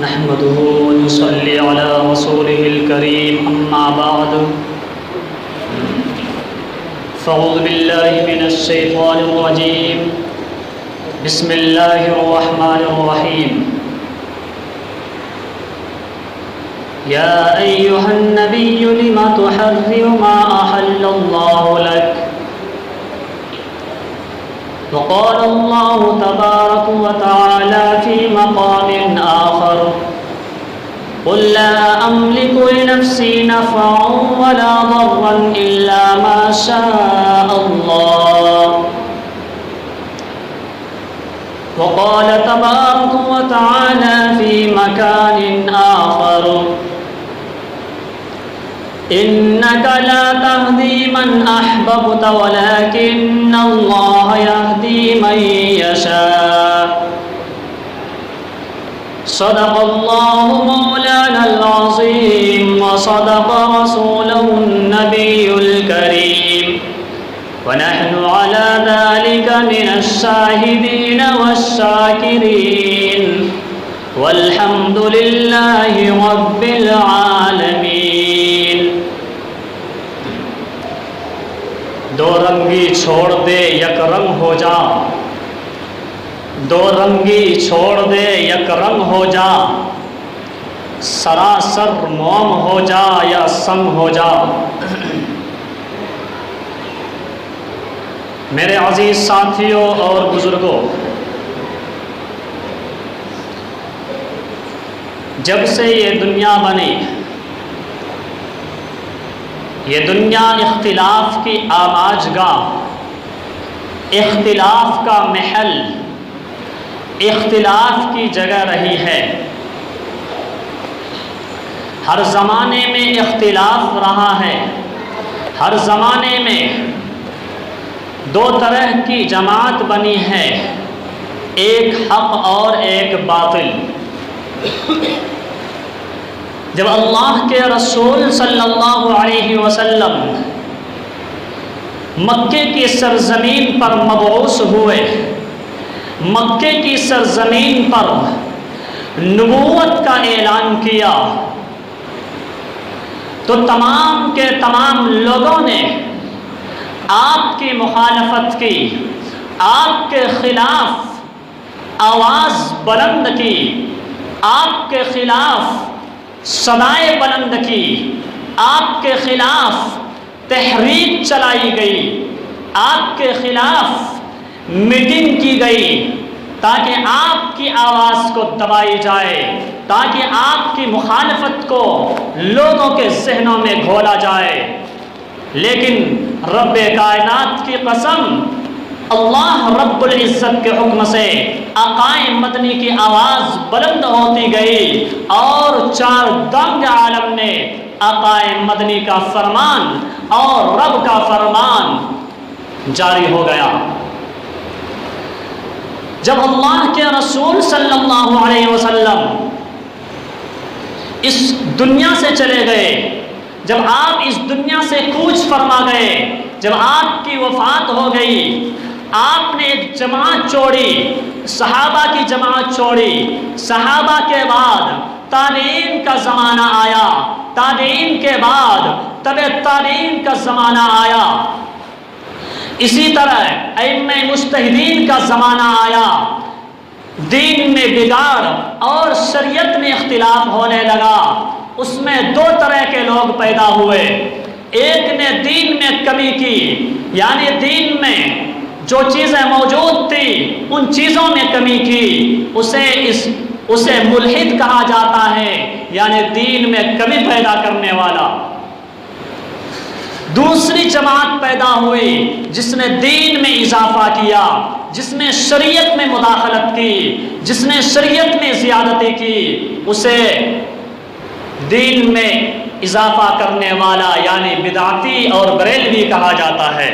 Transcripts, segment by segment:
نحمده ونصلي على رسوله الكريم أما بعد فأعوذ بالله من الشيطان الرجيم بسم الله الرحمن الرحيم يا أيها النبي لم تحرم ما أحل الله لك وقال الله تبارك وتعالى في مقام آخر قل لا أملك لنفسي نفعا ولا ضرا إلا ما شاء الله وقال تبارك وتعالى في مكان آخر إنك لا تهدي من أحببت ولكن الله يهدي من يشاء صدق الله مولانا العظيم وصدق رسوله النبي الكريم ونحن على ذلك من الشاهدين والشاكرين والحمد لله رب العالمين دو رنگی چھوڑ دے یک رنگ ہو جا دو رنگی چھوڑ دے یک رنگ ہو جا سراسر موم ہو جا یا سنگ ہو جا میرے عزیز ساتھیوں اور بزرگوں، جب سے یہ دنیا بنی، یہ دنیا اختلاف کی آماج گاہ، اختلاف کا محل، اختلاف کی جگہ رہی ہے۔ ہر زمانے میں اختلاف رہا ہے۔ ہر زمانے میں دو طرح کی جماعت بنی ہے، ایک حق اور ایک باطل۔ جب اللہ کے رسول صلی اللہ علیہ وسلم مکے کی سرزمین پر مبعوث ہوئے، مکے کی سرزمین پر نبوت کا اعلان کیا، تو تمام کے تمام لوگوں نے آپ کی مخالفت کی، آپ کے خلاف آواز بلند کی، آپ کے خلاف صدائیں بلند کی، آپ کے خلاف تحریک چلائی گئی، آپ کے خلاف میٹنگ کی گئی تاکہ آپ کی آواز کو دبائی جائے، تاکہ آپ کی مخالفت کو لوگوں کے ذہنوں میں گھولا جائے۔ لیکن رب کائنات کی قسم، اللہ رب العزت کے حکم سے آقائے مدنی کی آواز بلند ہوتی گئی اور چار دنگ عالم نے آقائے مدنی کا فرمان اور رب کا فرمان جاری ہو گیا۔ جب اللہ کے رسول صلی اللہ علیہ وسلم اس دنیا سے چلے گئے، جب آپ اس دنیا سے کوچ فرما گئے، جب آپ کی وفات ہو گئی، آپ نے ایک جماعت چھوڑی، صحابہ کی جماعت چھوڑی۔ صحابہ کے بعد تابعین کا زمانہ آیا، تابعین کے بعد تبع تابعین کا زمانہ آیا، اسی طرح ائمہ مجتہدین کا زمانہ آیا۔ دین میں بگاڑ اور شریعت میں اختلاف ہونے لگا۔ اس میں دو طرح کے لوگ پیدا ہوئے، ایک نے دین میں کمی کی، یعنی دین میں جو چیزیں موجود تھی ان چیزوں میں کمی کی، اسے ملحد کہا جاتا ہے، یعنی دین میں کمی پیدا کرنے والا۔ دوسری جماعت پیدا ہوئی جس نے دین میں اضافہ کیا، جس نے شریعت میں مداخلت کی، جس نے شریعت میں زیادتی کی، اسے دین میں اضافہ کرنے والا یعنی بدعتی اور بریلوی کہا جاتا ہے۔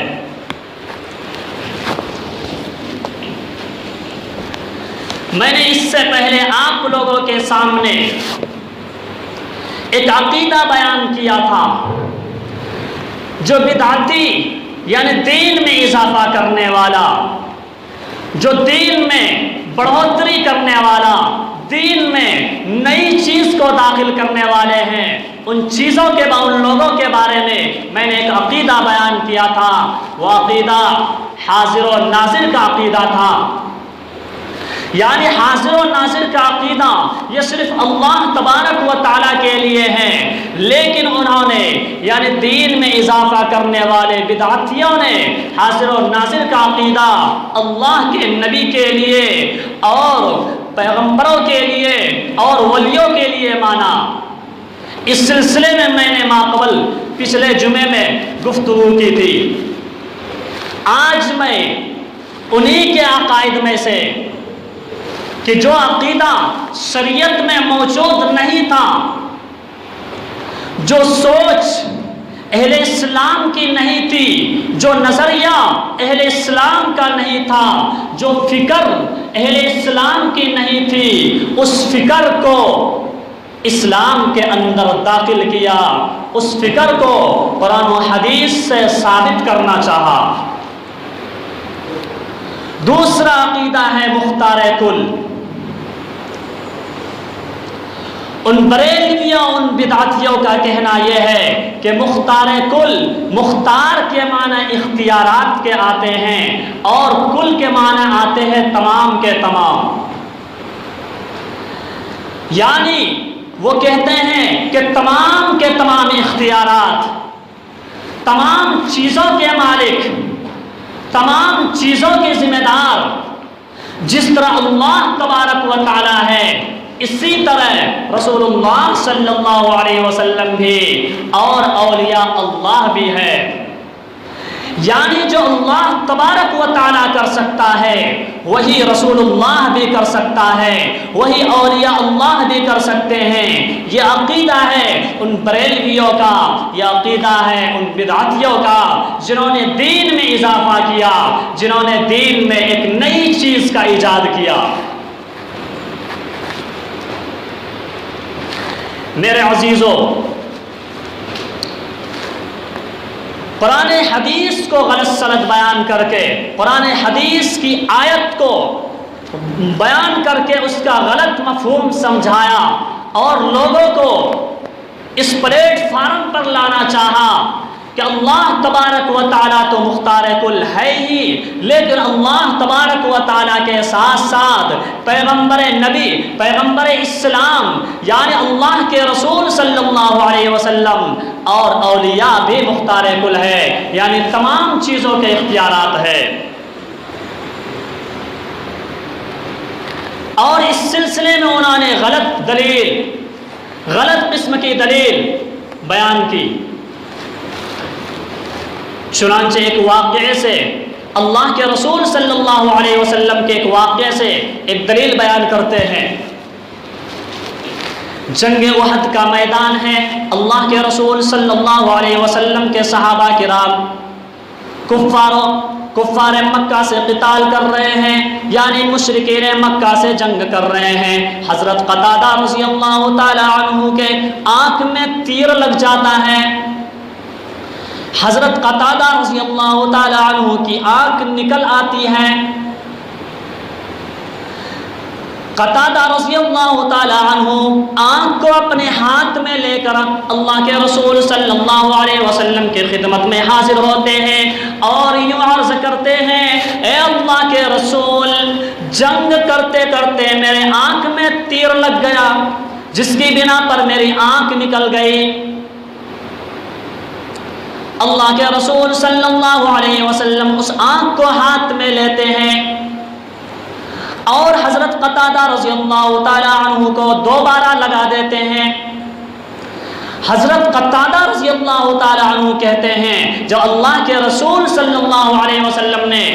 میں نے اس سے پہلے آپ لوگوں کے سامنے ایک عقیدہ بیان کیا تھا، جو بدعتی یعنی دین میں اضافہ کرنے والا، جو دین میں بڑھوتری کرنے والا، دین میں نئی چیز کو داخل کرنے والے ہیں، ان چیزوں کے ان لوگوں کے بارے میں نے ایک عقیدہ بیان کیا تھا۔ وہ عقیدہ حاضر و ناظر کا عقیدہ تھا، یعنی حاضر و ناظر کا عقیدہ یہ صرف اللہ تبارک و تعالیٰ کے لیے ہے، لیکن انہوں نے یعنی دین میں اضافہ کرنے والے بدعتیوں نے حاضر و ناظر کا عقیدہ اللہ کے نبی کے لیے اور پیغمبروں کے لیے اور ولیوں کے لیے مانا۔ اس سلسلے میں نے ماقبل پچھلے جمعے میں گفتگو کی تھی۔ آج میں انہی کے عقائد میں سے کہ جو عقیدہ شریعت میں موجود نہیں تھا، جو سوچ اہل اسلام کی نہیں تھی، جو نظریہ اہل اسلام کا نہیں تھا، جو فکر اہل اسلام کی نہیں تھی، اس فکر کو اسلام کے اندر داخل کیا، اس فکر کو قرآن و حدیث سے ثابت کرنا چاہا۔ دوسرا عقیدہ ہے مختار کل۔ ان بریلویوں ان بدعتیوں کا کہنا یہ ہے کہ مختار کل، مختار کے معنی اختیارات کے آتے ہیں اور کل کے معنی آتے ہیں تمام کے تمام، یعنی وہ کہتے ہیں کہ تمام کے تمام اختیارات، تمام چیزوں کے مالک، تمام چیزوں کے ذمہ دار جس طرح اللہ تبارک و تعالی ہے، اسی طرح رسول اللہ صلی اللہ علیہ وسلم بھی اور اولیاء اللہ بھی ہے۔ یعنی جو اللہ تبارک و تعالیٰ کر سکتا ہے وہی رسول اللہ بھی کر سکتا ہے، وہی اولیاء اللہ بھی کر سکتے ہیں۔ یہ عقیدہ ہے ان بریلویوں کا، یہ عقیدہ ہے ان بدعتیوں کا جنہوں نے دین میں اضافہ کیا، جنہوں نے دین میں ایک نئی چیز کا ایجاد کیا۔ میرے عزیزو، قرآن حدیث کو غلط سلط بیان کر کے، قرآن حدیث کی آیت کو بیان کر کے اس کا غلط مفہوم سمجھایا اور لوگوں کو اس پلیٹ فارم پر لانا چاہا کہ اللہ تبارک و تعالیٰ تو مختار کل ہے ہی، لیکن اللہ تبارک و تعالیٰ کے ساتھ ساتھ پیغمبر نبی، پیغمبر اسلام یعنی اللہ کے رسول صلی اللہ علیہ وسلم اور اولیاء بھی مختار کل ہے، یعنی تمام چیزوں کے اختیارات ہے۔ اور اس سلسلے میں انہوں نے غلط دلیل، غلط قسم کی دلیل بیان کی۔ چنانچہ ایک واقعے سے، اللہ کے رسول صلی اللہ علیہ وسلم کے ایک واقعے سے ایک دلیل بیان کرتے ہیں۔ جنگ احد کا میدان ہے، اللہ کے رسول صلی اللہ علیہ وسلم کے صحابہ کرام کفار مکہ سے قتال کر رہے ہیں، یعنی مشرکین مکہ سے جنگ کر رہے ہیں۔ حضرت قتادہ رضی اللہ تعالی عنہ کے آنکھ میں تیر لگ جاتا ہے، حضرت قتادہ رضی اللہ تعالی عنہ کی آنکھ نکل آتی ہے۔ قتادہ رضی اللہ تعالی عنہ آنکھ کو اپنے ہاتھ میں لے کر اللہ کے رسول صلی اللہ علیہ وسلم کی خدمت میں حاضر ہوتے ہیں اور یوں عرض کرتے ہیں، اے اللہ کے رسول، جنگ کرتے کرتے میرے آنکھ میں تیر لگ گیا، جس کی بنا پر میری آنکھ نکل گئی۔ اللہ کے رسول صلی اللہ علیہ وسلم اس آنکھ کو ہاتھ میں لیتے ہیں اور حضرت قتادہ رضی اللہ تعالی عنہ کو دوبارہ لگا دیتے ہیں۔ حضرت قتادہ رضی اللہ تعالی عنہ کہتے ہیں، جب اللہ کے رسول صلی اللہ علیہ وسلم نے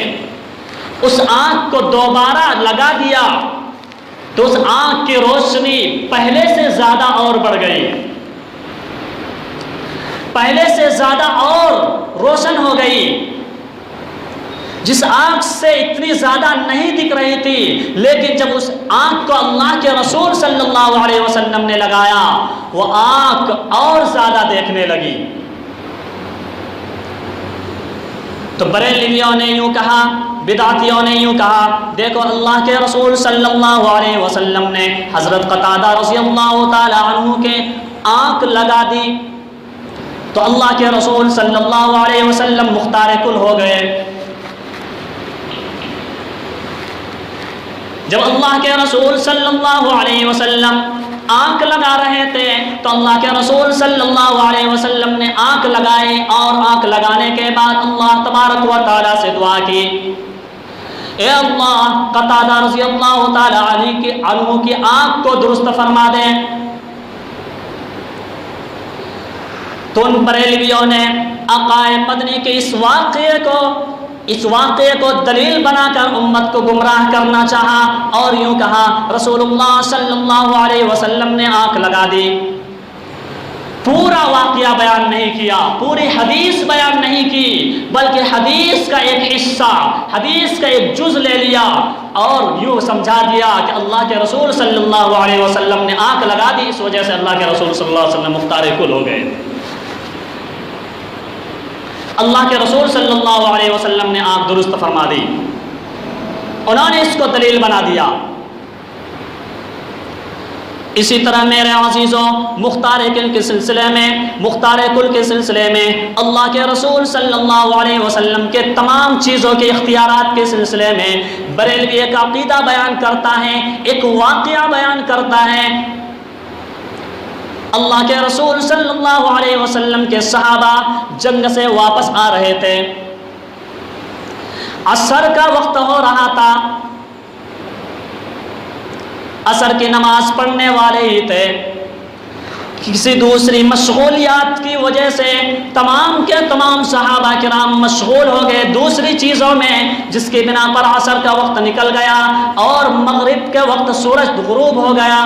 اس آنکھ کو دوبارہ لگا دیا تو اس آنکھ کی روشنی پہلے سے زیادہ اور بڑھ گئی، پہلے سے زیادہ اور روشن ہو گئی۔ جس آنکھ سے اتنی زیادہ نہیں دکھ رہی تھی، لیکن جب اس آنکھ کو اللہ کے رسول صلی اللہ علیہ وسلم نے لگایا، وہ آنکھ اور زیادہ دیکھنے لگی۔ تو بریلویوں نے یوں کہا، بدعتیوں نے یوں کہا، دیکھو اللہ کے رسول صلی اللہ علیہ وسلم نے حضرت قتادہ رضی اللہ تعالی عنہ کے آنکھ لگا دی تو اللہ کے رسول صلی اللہ علیہ وسلم مختار کل ہو گئے۔ جب اللہ کے رسول صلی اللہ علیہ وسلم آنکھ لگا رہے تھے تو اللہ کے رسول صلی اللہ علیہ وسلم نے آنکھ لگائی، اور آنکھ لگانے کے بعد اللہ تبارک و تعالیٰ سے دعا کی، اے اللہ قتادہ رضی اللہ تعالی عنہ کی آنکھ کو درست فرما دے۔ تو ان بریلویوں نے عقائد مدنی کے اس واقعے کو دلیل بنا کر امت کو گمراہ کرنا چاہا، اور یوں کہا رسول اللہ صلی اللہ علیہ وسلم نے آنکھ لگا دی۔ پورا واقعہ بیان نہیں کیا، پوری حدیث بیان نہیں کی، بلکہ حدیث کا ایک حصہ، حدیث کا ایک جز لے لیا اور یوں سمجھا دیا کہ اللہ کے رسول صلی اللہ علیہ وسلم نے آنکھ لگا دی، اس وجہ سے اللہ کے رسول صلی اللہ علیہ وسلم مختار کل ہو گئے۔ اللہ کے رسول صلی اللہ علیہ وسلم نے آنکھ درست فرما دی، انہوں نے اس کو دلیل بنا دیا۔ اسی طرح میرے عزیزوں مختار کل کے سلسلے میں اللہ کے رسول صلی اللہ علیہ وسلم کے تمام چیزوں کے اختیارات کے سلسلے میں بریلوی ایک عقیدہ بیان کرتا ہے، ایک واقعہ بیان کرتا ہے۔ اللہ کے رسول صلی اللہ علیہ وسلم کے صحابہ جنگ سے واپس آ رہے تھے، عصر کا وقت ہو رہا تھا، عصر کی نماز پڑھنے والے ہی تھے، کسی دوسری مشغولیات کی وجہ سے تمام کے تمام صحابہ کرام مشغول ہو گئے دوسری چیزوں میں، جس کی بنا پر عصر کا وقت نکل گیا اور مغرب کے وقت سورج غروب ہو گیا۔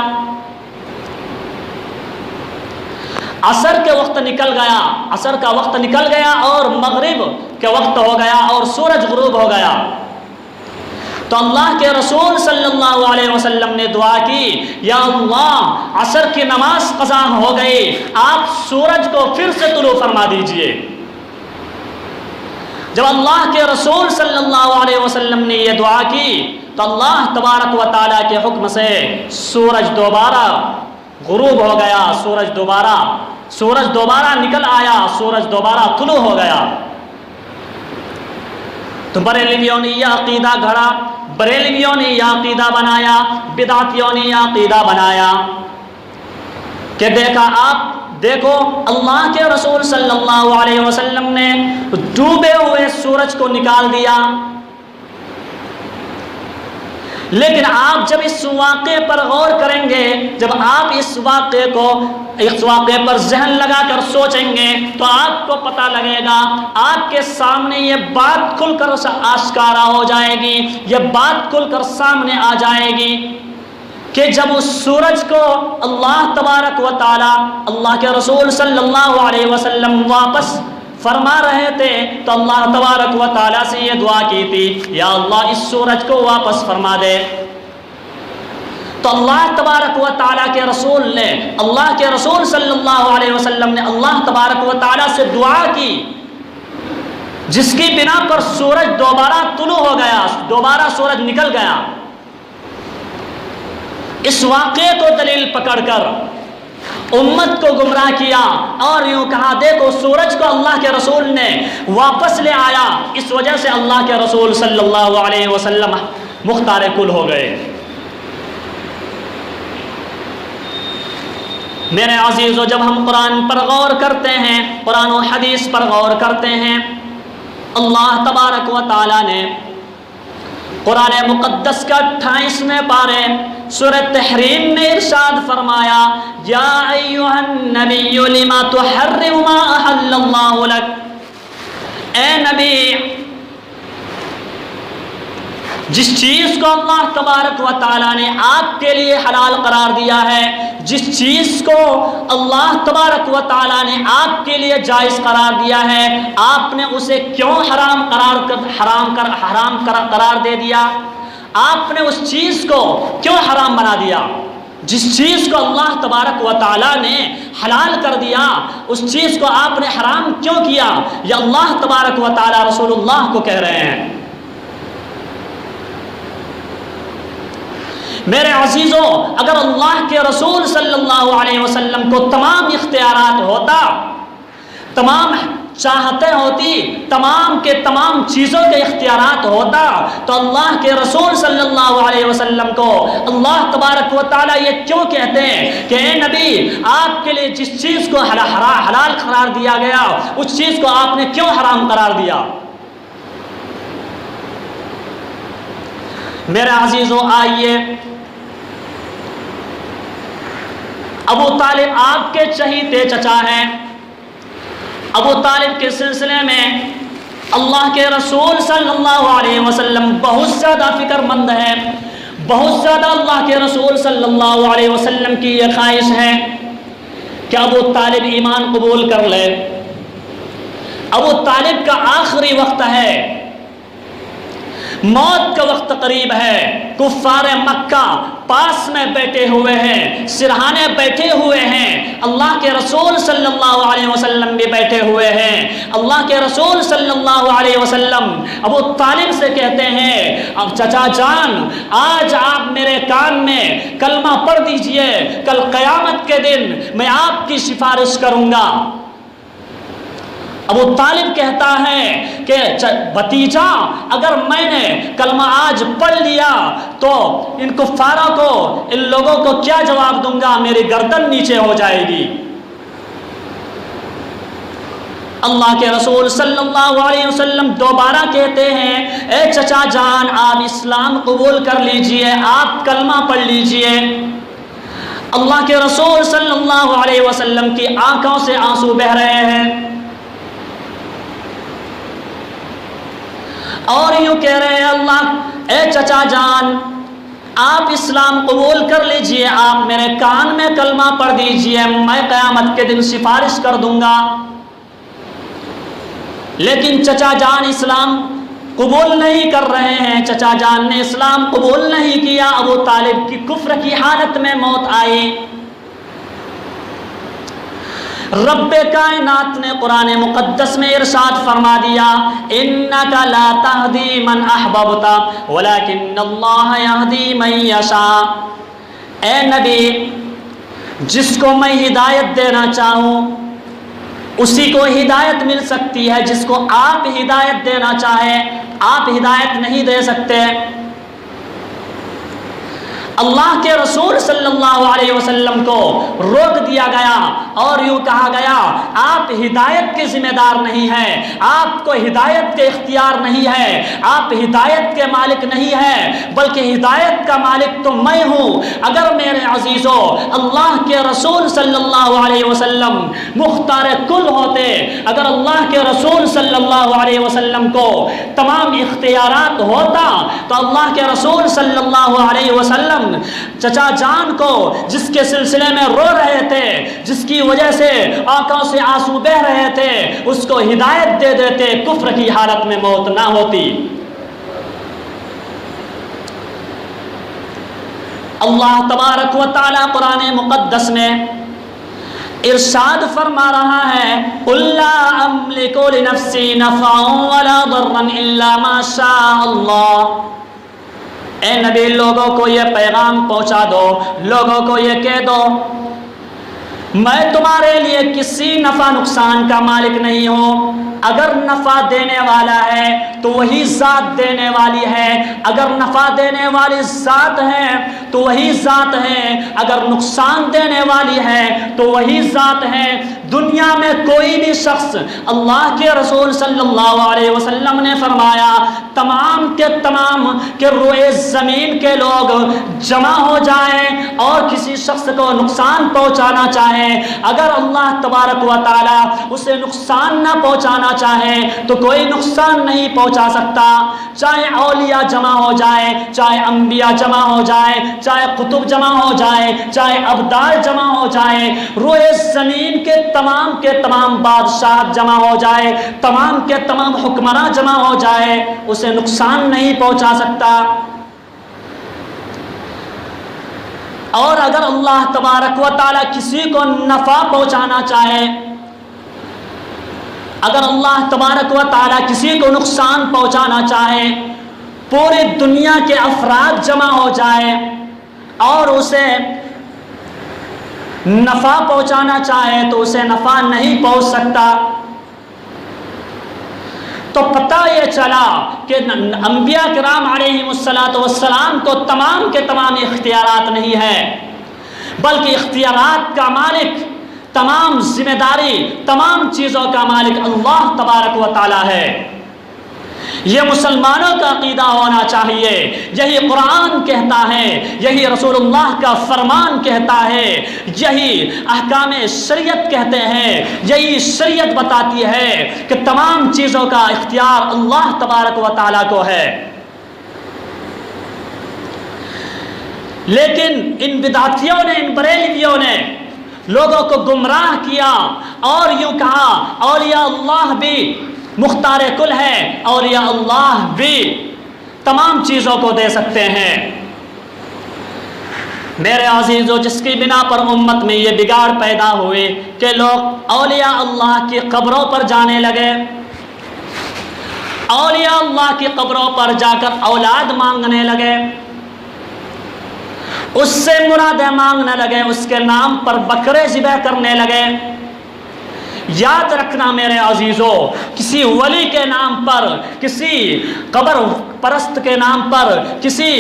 عصر کے وقت نکل گیا، عصر کا وقت نکل گیا اور مغرب کے وقت ہو گیا اور سورج غروب ہو گیا۔ تو اللہ کے رسول صلی اللہ علیہ وسلم نے دعا کی، یا اللہ عصر کی نماز قضا ہو گئی، آپ سورج کو پھر سے طلوع فرما دیجئے۔ جب اللہ کے رسول صلی اللہ علیہ وسلم نے یہ دعا کی تو اللہ تبارک و تعالیٰ کے حکم سے سورج دوبارہ غروب ہو گیا، سورج دوبارہ نکل آیا، سورج دوبارہ طلوع ہو گیا۔ تو بریلویوں نے یہ عقیدہ گھڑا، بریلویوں نے یہ عقیدہ بنایا، بدعتیوں نے یہ عقیدہ بنایا کہ دیکھو اللہ کے رسول صلی اللہ علیہ وسلم نے ڈوبے ہوئے سورج کو نکال دیا، لیکن آپ جب اس واقعے پر غور کریں گے، جب آپ اس واقعے پر ذہن لگا کر سوچیں گے تو آپ کو پتہ لگے گا، آپ کے سامنے یہ بات کھل کر آشکارا ہو جائے گی، یہ بات کھل کر سامنے آ جائے گی کہ جب اس سورج کو اللہ تبارک و تعالی اللہ کے رسول صلی اللہ علیہ وسلم واپس فرما رہے تھے تو اللہ تبارک و تعالیٰ سے یہ دعا کی تھی، یا اللہ اس سورج کو واپس فرما دے۔ تو اللہ تبارک و تعالیٰ کے رسول نے، اللہ کے رسول صلی اللہ علیہ وسلم نے اللہ تبارک و تعالیٰ سے دعا کی، جس کی بنا پر سورج دوبارہ طلوع ہو گیا، دوبارہ سورج نکل گیا۔ اس واقعے کو دلیل پکڑ کر امت کو گمراہ کیا اور یوں کہا دیکھو سورج کو اللہ کے رسول نے واپس لے آیا، اس وجہ سے اللہ کے رسول صلی اللہ علیہ وسلم مختار کل ہو گئے۔ میرے عزیزو جب ہم قرآن پر غور کرتے ہیں، قرآن و حدیث پر غور کرتے ہیں، اللہ تبارک و تعالی نے قرآن مقدس کا 28ویں پارے سورۃ تحریم میں ارشاد فرمایا، یا ایھا النبی لما تحرم ما احل اللہ لک، اے نبی جس چیز کو اللہ تبارک و تعالیٰ نے آپ کے لیے حلال قرار دیا ہے، جس چیز کو اللہ تبارک و تعالیٰ نے آپ کے لیے جائز قرار دیا ہے، آپ نے اسے کیوں حرام قرار دے دیا؟ آپ نے اس چیز کو کیوں حرام بنا دیا؟ جس چیز کو اللہ تبارک و تعالیٰ نے حلال کر دیا اس چیز کو آپ نے حرام کیوں کیا؟ یہ اللہ تبارک و تعالیٰ رسول اللہ کو کہہ رہے ہیں۔ میرے عزیزوں، اگر اللہ کے رسول صلی اللہ علیہ وسلم کو تمام اختیارات ہوتا، تمام چاہتے ہوتی، تمام کے تمام چیزوں کے اختیارات ہوتا، تو اللہ کے رسول صلی اللہ علیہ وسلم کو اللہ تبارک و تعالیٰ یہ کیوں کہتے ہیں کہ اے نبی، آپ کے لیے جس چیز کو حلال قرار دیا گیا اس چیز کو آپ نے کیوں حرام قرار دیا؟ میرے عزیزوں، آئیے، ابو طالب آپ کے چہیتے چچا ہیں۔ ابو طالب کے سلسلے میں اللہ کے رسول صلی اللہ علیہ وسلم بہت زیادہ فکر مند ہے، بہت زیادہ اللہ کے رسول صلی اللہ علیہ وسلم کی یہ خواہش ہے کہ ابو طالب ایمان قبول کر لے۔ ابو طالب کا آخری وقت ہے، موت کا وقت قریب ہے، کفار مکہ پاس میں بیٹھے ہوئے ہیں، سرہانے بیٹھے ہوئے ہیں، اللہ کے رسول صلی اللہ علیہ وسلم بھی بیٹھے ہوئے ہیں۔ اللہ کے رسول صلی اللہ علیہ وسلم ابو طالب سے کہتے ہیں، اب چچا جان، آج آپ میرے کان میں کلمہ پڑھ دیجئے، کل قیامت کے دن میں آپ کی سفارش کروں گا۔ ابو طالب کہتا ہے کہ بھتیجا، اگر میں نے کلمہ آج پڑھ لیا تو ان کفاروں کو، ان لوگوں کو کیا جواب دوں گا؟ میری گردن نیچے ہو جائے گی۔ اللہ کے رسول صلی اللہ علیہ وسلم دوبارہ کہتے ہیں، اے چچا جان، آپ اسلام قبول کر لیجئے، آپ کلمہ پڑھ لیجئے۔ اللہ کے رسول صلی اللہ علیہ وسلم کی آنکھوں سے آنسو بہہ رہے ہیں اور یوں کہہ رہے ہیں، اللہ، اے چچا جان، آپ اسلام قبول کر لیجئے، آپ میرے کان میں کلمہ پڑھ دیجئے، میں قیامت کے دن سفارش کر دوں گا۔ لیکن چچا جان اسلام قبول نہیں کر رہے ہیں، چچا جان نے اسلام قبول نہیں کیا۔ ابو طالب کی کفر کی حالت میں موت آئی۔ رب کائنات نے قرآن مقدس میں ارشاد فرما دیا، انک لا تہدی من احببت ولکن اللہ یہدی من یشاء۔ اے نبی، جس کو میں ہدایت دینا چاہوں اسی کو ہدایت مل سکتی ہے، جس کو آپ ہدایت دینا چاہیں آپ ہدایت نہیں دے سکتے۔ اللہ کے رسول صلی اللہ علیہ وسلم کو روک دیا گیا اور یوں کہا گیا، آپ ہدایت کے ذمہ دار نہیں ہیں، آپ کو ہدایت کے اختیار نہیں ہے، آپ ہدایت کے مالک نہیں ہیں، بلکہ ہدایت کا مالک تو میں ہوں۔ اگر میرے عزیزوں اللہ کے رسول صلی اللہ علیہ وسلم مختار کل ہوتے، اگر اللہ کے رسول صلی اللہ علیہ وسلم کو تمام اختیارات ہوتا تو اللہ کے رسول صلی اللہ علیہ وسلم چچا جان کو، جس کے سلسلے میں رو رہے تھے، جس کی وجہ سے آنکھوں سے آنسو بہ رہے تھے، اس کو ہدایت دے دیتے، کفر کی حالت میں موت نہ ہوتی۔ اللہ تبارک و تعالی قرآن مقدس میں ارشاد فرما رہا ہے، قُلْ لَا أَمْلِكُ لِنَفْسِي نَفْعًا وَلَا ضَرًّا إِلَّا مَا شَاءَ اللَّهُ۔ اے نبی، لوگوں کو یہ پیغام پہنچا دو، لوگوں کو یہ کہہ دو، میں تمہارے لیے کسی نفع نقصان کا مالک نہیں ہوں۔ اگر نفع دینے والا ہے تو وہی ذات دینے والی ہے، اگر نفع دینے والی ذات ہے تو وہی ذات ہے، اگر نقصان دینے والی ہے تو وہی ذات ہے۔ دنیا میں کوئی بھی شخص، اللہ کے رسول صلی اللہ علیہ وسلم نے فرمایا، تمام کے تمام کہ روئے زمین کے لوگ جمع ہو جائیں اور کسی شخص کو نقصان پہنچانا چاہیں، اگر اللہ تبارک و تعالی اسے نقصان نہ پہنچانا چاہے تو کوئی نقصان نہیں پہنچا سکتا۔ چاہے اولیاء جمع ہو جائے، چاہے انبیاء جمع ہو جائے، چاہے قطب جمع ہو جائے، چاہے ابدال جمع ہو جائے، روئے زمین کے تمام بادشاہ جمع ہو جائے، تمام کے تمام حکمراں جمع ہو جائے، اسے نقصان نہیں پہنچا سکتا۔ اور اگر اللہ تبارک و تعالی کسی کو نفع پہنچانا چاہے، اگر اللہ تبارک و تعالی کسی کو نقصان پہنچانا چاہے، پوری دنیا کے افراد جمع ہو جائے، اور اسے نفع پہنچانا چاہے تو اسے نفع نہیں پہنچ سکتا. تو پتہ یہ چلا کہ انبیاء کرام علیہم السلام کو تمام کے تمام اختیارات نہیں ہے، بلکہ اختیارات کا مالک، تمام ذمہ داری، تمام چیزوں کا مالک اللہ تبارک و تعالی ہے. یہ مسلمانوں کا عقیدہ ہونا چاہیے. یہی قرآن کہتا ہے، یہی رسول اللہ کا فرمان کہتا ہے، یہی احکام شریعت کہتے ہیں، یہی شریعت بتاتی ہے کہ تمام چیزوں کا اختیار اللہ تبارک و تعالیٰ کو ہے. لیکن ان بدعتیوں نے، ان بریلویوں نے لوگوں کو گمراہ کیا اور یوں کہا اولیاء اللہ بھی مختار کل ہے، اولیاء اللہ بھی تمام چیزوں کو دے سکتے ہیں. میرے عزیزو، جس کی بنا پر امت میں یہ بگاڑ پیدا ہوئے کہ لوگ اولیاء اللہ کی قبروں پر جانے لگے، اولیاء اللہ کی قبروں پر جا کر اولاد مانگنے لگے، اس سے مرادیں مانگنے لگے، اس کے نام پر بکرے ذبح کرنے لگے. یاد رکھنا میرے عزیزو، کسی ولی کے نام پر، کسی قبر پرست کے نام پر، کسی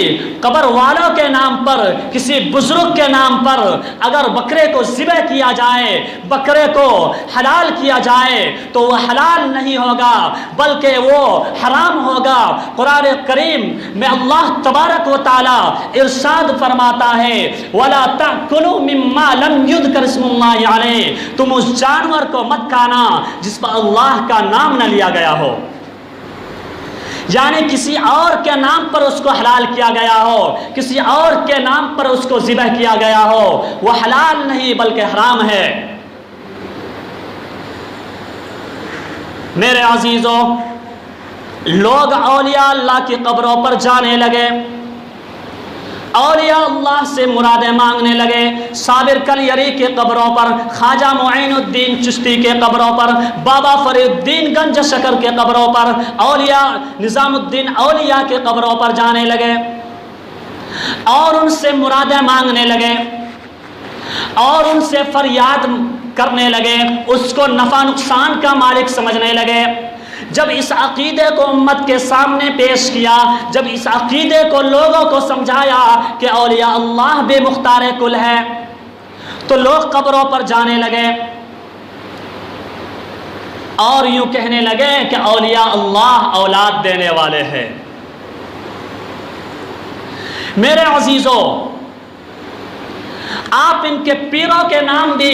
قبر والوں کے نام پر، کسی بزرگ کے نام پر اگر بکرے کو ذبح کیا جائے، بکرے کو حلال کیا جائے تو وہ حلال نہیں ہوگا بلکہ وہ حرام ہوگا. قرآن کریم میں اللہ تبارک و تعالی ارشاد فرماتا ہے وَلَا تَأْكُلُوا مِمَّا لَمْ يُذْكَرِ اسْمُ اللَّهِ عَلَيْهِ، تم اس جانور کو مت کھانا جس پر اللہ کا نام نہ لیا گیا ہو. یعنی کسی اور کے نام پر اس کو حلال کیا گیا ہو، کسی اور کے نام پر اس کو ذبح کیا گیا ہو، وہ حلال نہیں بلکہ حرام ہے. میرے عزیزو، لوگ اولیاء اللہ کی قبروں پر جانے لگے، اولیاء اللہ سے مرادیں مانگنے لگے. صابر کلیری کے قبروں پر، خواجہ معین الدین چشتی کے قبروں پر، بابا فرید الدین گنج شکر کے قبروں پر، اولیاء نظام الدین اولیاء کے قبروں پر جانے لگے اور ان سے مرادیں مانگنے لگے اور ان سے فریاد کرنے لگے، اس کو نفع نقصان کا مالک سمجھنے لگے. جب اس عقیدے کو امت کے سامنے پیش کیا، جب اس عقیدے کو لوگوں کو سمجھایا کہ اولیاء اللہ بے مختار کل ہے، تو لوگ قبروں پر جانے لگے اور یوں کہنے لگے کہ اولیاء اللہ اولاد دینے والے ہیں. میرے عزیزو، آپ ان کے پیروں کے نام بھی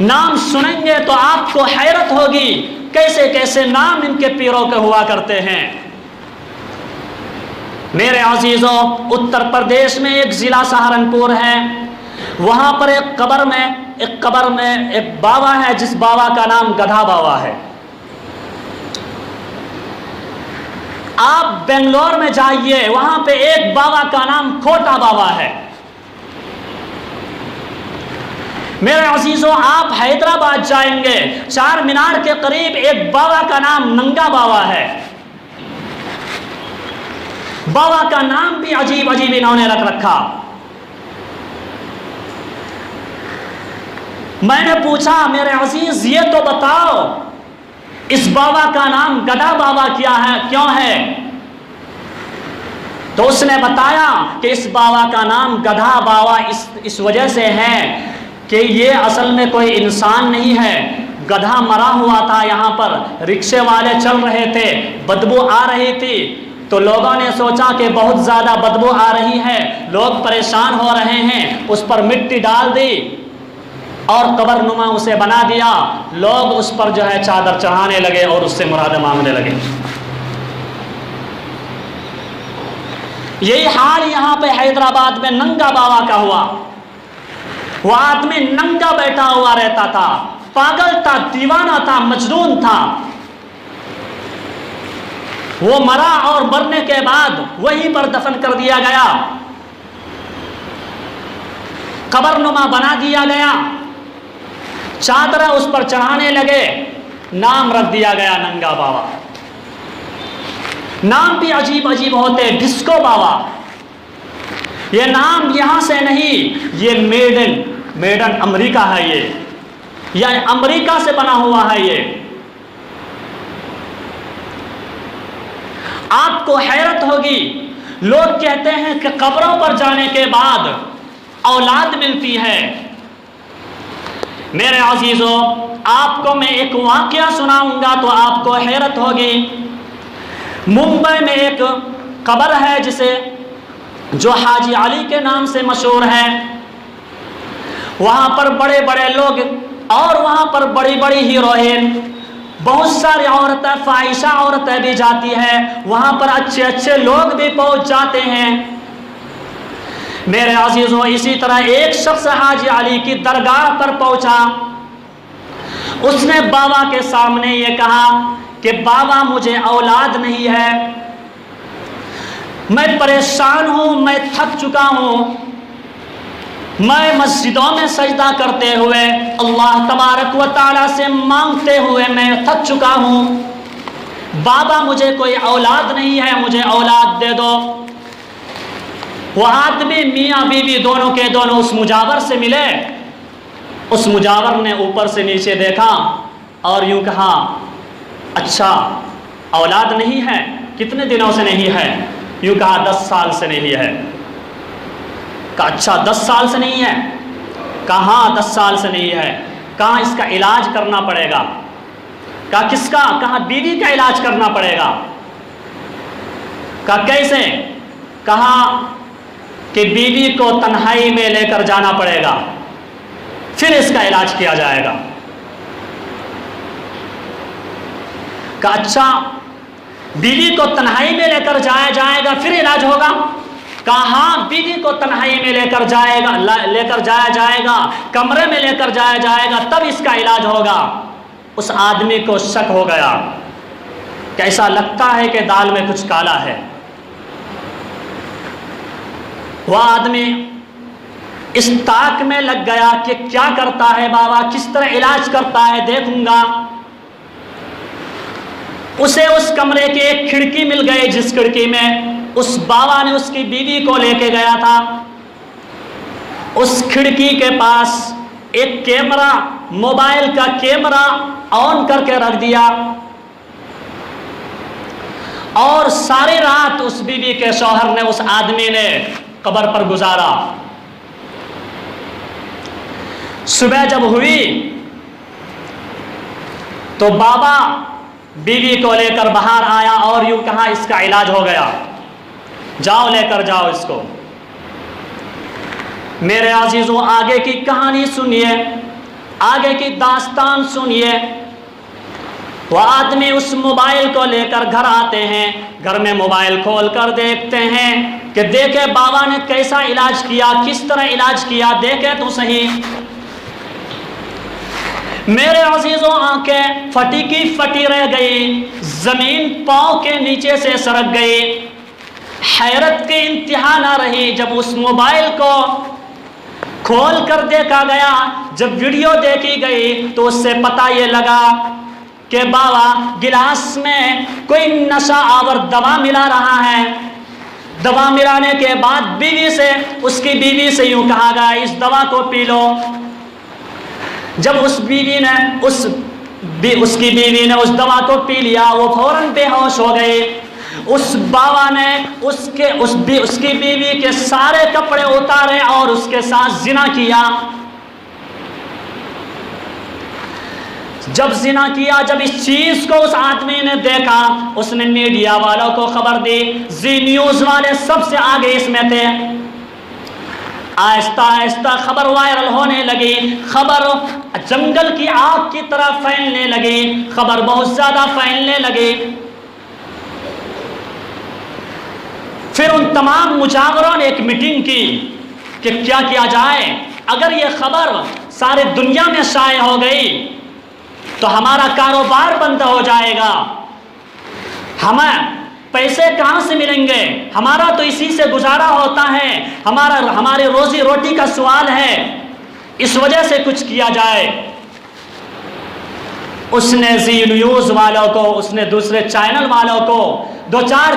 نام سنیں گے تو آپ کو حیرت ہوگی کیسے کیسے نام ان کے پیروں کے ہوا کرتے ہیں. میرے عزیزو، اتر پردیش میں ایک ضلع سہارنپور ہے، وہاں پر ایک قبر میں ایک بابا ہے جس بابا کا نام گدھا بابا ہے. آپ بنگلور میں جائیے، وہاں پہ ایک بابا کا نام کھوٹا بابا ہے. میرے عزیزو، آپ حیدرآباد جائیں گے، چار مینار کے قریب ایک بابا کا نام ننگا بابا ہے. بابا کا نام بھی عجیب عجیب انہوں نے رکھا. میں نے پوچھا میرے عزیز یہ تو بتاؤ اس بابا کا نام گدھا بابا کیوں ہے؟ تو اس نے بتایا کہ اس بابا کا نام گدھا بابا اس وجہ سے ہے کہ یہ اصل میں کوئی انسان نہیں ہے، گدھا مرا ہوا تھا. یہاں پر رکشے والے چل رہے تھے، بدبو آ رہی تھی تو لوگوں نے سوچا کہ بہت زیادہ بدبو آ رہی ہے، لوگ پریشان ہو رہے ہیں، اس پر مٹی ڈال دی اور قبر نما اسے بنا دیا. لوگ اس پر جو ہے چادر چڑھانے لگے اور اس سے مرادیں مانگنے لگے. یہی حال یہاں پہ حیدرآباد میں ننگا بابا کا ہوا. وہ آدمی ننگا بیٹھا ہوا رہتا تھا، پاگل تھا، دیوانہ تھا، مجنون تھا. وہ مرا اور مرنے کے بعد وہیں پر دفن کر دیا گیا، قبر نما بنا دیا گیا، چادر اس پر چڑھانے لگے، نام رکھ دیا گیا ننگا بابا. نام بھی عجیب عجیب ہوتے، ڈسکو بابا، یہ نام یہاں سے نہیں، یہ میڈ ان امریکہ ہے، یہ امریکہ سے بنا ہوا ہے۔ یہ آپ کو حیرت ہوگی، لوگ کہتے ہیں کہ قبروں پر جانے کے بعد اولاد ملتی ہے۔ میرے عزیزوں، آپ کو میں ایک واقعہ سناؤں گا تو آپ کو حیرت ہوگی۔ ممبئی میں ایک قبر ہے جو حاجی علی کے نام سے مشہور ہے۔ وہاں پر بڑے بڑے لوگ اور وہاں پر بڑی بڑی ہیروئن، بہت ساری عورتیں، فاحشہ عورتیں بھی جاتی ہیں، وہاں پر اچھے اچھے لوگ بھی پہنچ جاتے ہیں۔ میرے عزیزوں، اسی طرح ایک شخص حاجی علی کی درگاہ پر پہنچا۔ اس نے بابا کے سامنے یہ کہا کہ بابا مجھے اولاد نہیں ہے، میں پریشان ہوں، میں تھک چکا ہوں، میں مسجدوں میں سجدہ کرتے ہوئے اللہ تبارک و تعالیٰ سے مانگتے ہوئے میں تھک چکا ہوں، بابا مجھے کوئی اولاد نہیں ہے، مجھے اولاد دے دو۔ وہ آدمی میاں بیوی دونوں کے دونوں اس مجاور سے ملے۔ اس مجاور نے اوپر سے نیچے دیکھا اور یوں کہا، اچھا اولاد نہیں ہے، کتنے دنوں سے نہیں ہے؟ یوں کہا 10 سال سے نہیں ہے۔ کہا اچھا 10 سال سے نہیں ہے؟ کہا ہاں 10 سال سے نہیں ہے۔ کہا اس کا علاج کرنا پڑے گا۔ کہا کس کا؟ کہا بیوی کا علاج کرنا پڑے گا۔ کہا کیسے؟ کہا کہ بیوی کو تنہائی میں لے کر جانا پڑے گا، پھر اس کا علاج کیا جائے گا۔ کہا اچھا بیوی کو تنہائی میں لے کر جایا جائے گا پھر علاج ہوگا؟ کہا ہاں بیوی کو تنہائی میں لے کر جایا جائے گا، کمرے میں لے کر جایا جائے گا، تب اس کا علاج ہوگا۔ اس آدمی کو شک ہو گیا کہ ایسا لگتا ہے کہ دال میں کچھ کالا ہے۔ وہ آدمی اس طاق میں لگ گیا کہ کیا کرتا ہے بابا، کس طرح علاج کرتا ہے، دیکھوں گا۔ اسے اس کمرے کی ایک کھڑکی مل گئی، جس کھڑکی میں اس بابا نے اس کی بیوی کو لے کے گیا تھا۔ اس کھڑکی کے پاس ایک کیمرہ، موبائل کا کیمرہ آن کر کے رکھ دیا، اور ساری رات اس بیوی کے شوہر نے، اس آدمی نے قبر پر گزارا۔ صبح جب ہوئی تو بابا بیوی کو لے کر باہر آیا اور یوں کہا اس کا علاج ہو گیا، جاؤ لے کر جاؤ اس کو۔ میرے عزیزوں، آگے کی کہانی سنیے، آگے کی داستان سنیے۔ وہ آدمی اس موبائل کو لے کر گھر آتے ہیں، گھر میں موبائل کھول کر دیکھتے ہیں کہ دیکھے بابا نے کیسا علاج کیا، کس طرح علاج کیا، دیکھے تو صحیح۔ میرے عزیزوں، آنکھیں پھٹی کی پھٹی رہ گئی، زمین پاؤں کے نیچے سے سرک گئی۔ حیرت کی انتہا نہ رہی جب اس موبائل کو کھول کر دیکھا گیا، جب ویڈیو دیکھی گئی تو اس سے پتہ یہ لگا کہ بابا گلاس میں کوئی نشہ آور دوا ملا رہا ہے۔ دوا ملانے کے بعد اس کی بیوی سے یوں کہا گیا اس دوا کو پی لو۔ جب اس کی بیوی نے اس دوا کو پی لیا، وہ فوراً بے ہوش ہو گئی۔ اس بابا نے اس کی بیوی کے سارے کپڑے اتارے اور اس کے ساتھ زنا کیا۔ جب زنا کیا، جب اس چیز کو اس آدمی نے دیکھا، اس نے میڈیا والوں کو خبر دی، زی نیوز والے سب سے آگے اس میں تھے۔ آہستہ آہستہ خبر وائرل ہونے لگی، خبر جنگل کی آگ کی طرح پھیلنے لگی، خبر بہت زیادہ پھیلنے لگی۔ پھر ان تمام مجاوروں نے ایک میٹنگ کی کہ کیا کیا جائے، اگر یہ خبر ساری دنیا میں شائع ہو گئی تو ہمارا کاروبار بند ہو جائے گا، ہمیں پیسے کہاں سے ملیں گے، ہمارا تو اسی سے گزارا ہوتا ہے، ہمارے روزی روٹی کا سوال ہے، اس وجہ سے کچھ کیا جائے۔ اس نے زی نیوز والوں کو، اس نے دوسرے چینل والوں کو 2-4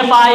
FI